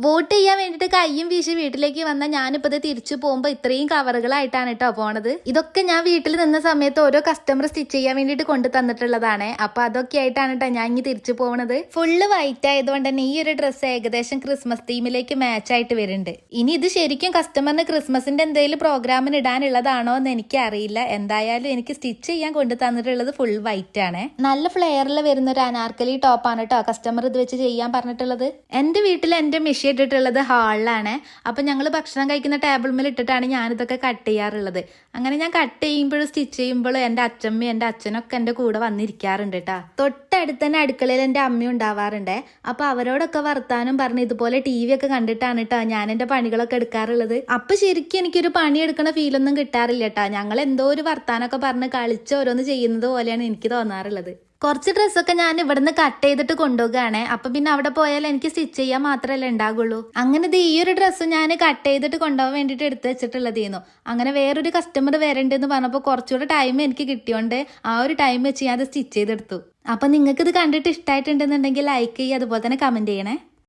Vote ചെയ്യാൻ വേണ്ടിയിട്ട് കയ്യും വീശി വീട്ടിലേക്ക് വന്ന ഞാനിപ്പത് തിരിച്ചു പോകുമ്പോൾ ഇത്രയും കവറുകളായിട്ടാണ് കേട്ടോ പോണത്. ഇതൊക്കെ ഞാൻ വീട്ടിൽ നിന്ന സമയത്ത് ഓരോ കസ്റ്റമർ സ്റ്റിച്ച് ചെയ്യാൻ വേണ്ടിയിട്ട് കൊണ്ടു തന്നിട്ടുള്ളതാണ്. അപ്പൊ അതൊക്കെ ആയിട്ടാണ് കേട്ടോ ഞാൻ ഇനി തിരിച്ചു പോകുന്നത്. ഫുള്ള് വൈറ്റ് ആയതുകൊണ്ട് തന്നെ ഈ ഒരു ഡ്രസ്സ് ഏകദേശം ക്രിസ്മസ് തീമിലേക്ക് മാച്ച് ആയിട്ട് വരുന്നുണ്ട്. ഇനി ഇത് ശരിക്കും കസ്റ്റമറിന് ക്രിസ്മസിന്റെ എന്തെങ്കിലും പ്രോഗ്രാമിന് ഇടാനുള്ളതാണോ എന്ന് എനിക്ക് അറിയില്ല. എന്തായാലും എനിക്ക് സ്റ്റിച്ച് ചെയ്യാൻ കൊണ്ടു തന്നിട്ടുള്ളത് ഫുൾ വൈറ്റ് ആണ്. നല്ല ഫ്ലെയറിൽ വരുന്ന ഒരു അനാർക്കലി ടോപ്പാണ് കേട്ടോ കസ്റ്റമർ ഇത് വെച്ച് ചെയ്യാൻ പറഞ്ഞിട്ടുള്ളത്. എന്റെ വീട്ടിൽ എന്റെ മെഷീൻ ഇട്ടിട്ടുള്ളത് ഹാളിലാണ്. അപ്പൊ ഞങ്ങൾ ഭക്ഷണം കഴിക്കുന്ന ടേബിൾ മേൽ ഇട്ടിട്ടാണ് ഞാനിതൊക്കെ കട്ട് ചെയ്യാറുള്ളത്. അങ്ങനെ ഞാൻ കട്ട് ചെയ്യുമ്പോഴും സ്റ്റിച്ച് ചെയ്യുമ്പോഴും എന്റെ അച്ഛമ്മയും എന്റെ അച്ഛനൊക്കെ എന്റെ കൂടെ വന്നിരിക്കാറുണ്ട് കേട്ടാ. തൊട്ടടുത്ത് തന്നെ അടുക്കളയിൽ എന്റെ അമ്മയും ഉണ്ടാവാറുണ്ട്. അപ്പൊ അവരോടൊക്കെ വർത്താനം പറഞ്ഞ് ഇതുപോലെ TV ഒക്കെ കണ്ടിട്ടാണ് കേട്ടോ ഞാൻ എന്റെ പണികളൊക്കെ എടുക്കാറുള്ളത്. അപ്പൊ ശരിക്കും എനിക്കൊരു പണി എടുക്കണ ഫീലൊന്നും കിട്ടാറില്ല കേട്ടാ. ഞങ്ങൾ എന്തോ ഒരു വർത്താനൊക്കെ പറഞ്ഞ് കളിച്ച് ഓരോന്ന് ചെയ്യുന്നത് പോലെയാണ് എനിക്ക് തോന്നാറുള്ളത്. കുറച്ച് ഡ്രസ്സൊക്കെ ഞാൻ ഇവിടുന്ന് കട്ട് ചെയ്തിട്ട് കൊണ്ടുപോകുകയാണ്. അപ്പൊ പിന്നെ അവിടെ പോയാൽ എനിക്ക് സ്റ്റിച്ച് ചെയ്യാൻ മാത്രമല്ലേ ഉണ്ടാകുള്ളൂ. അങ്ങനെ ഈ ഒരു ഡ്രസ്സ് ഞാൻ കട്ട് ചെയ്തിട്ട് കൊണ്ടുപോകാൻ വേണ്ടിയിട്ട് എടുത്ത് വെച്ചിട്ടുള്ളതായിരുന്നു. അങ്ങനെ വേറൊരു കസ്റ്റമർ വരണ്ടെന്ന് പറഞ്ഞപ്പോൾ കുറച്ചുകൂടെ ടൈം എനിക്ക് കിട്ടിയോണ്ട് ആ ഒരു ടൈം വെച്ച് ഞാൻ അത് സ്റ്റിച്ച് ചെയ്തെടുത്തു. അപ്പൊ നിങ്ങൾക്ക് ഇത് കണ്ടിട്ട് ഇഷ്ടമായിട്ടുണ്ടെന്നുണ്ടെങ്കിൽ ലൈക്ക് ചെയ്യുക, അതുപോലെ തന്നെ കമന്റ് ചെയ്യണേ.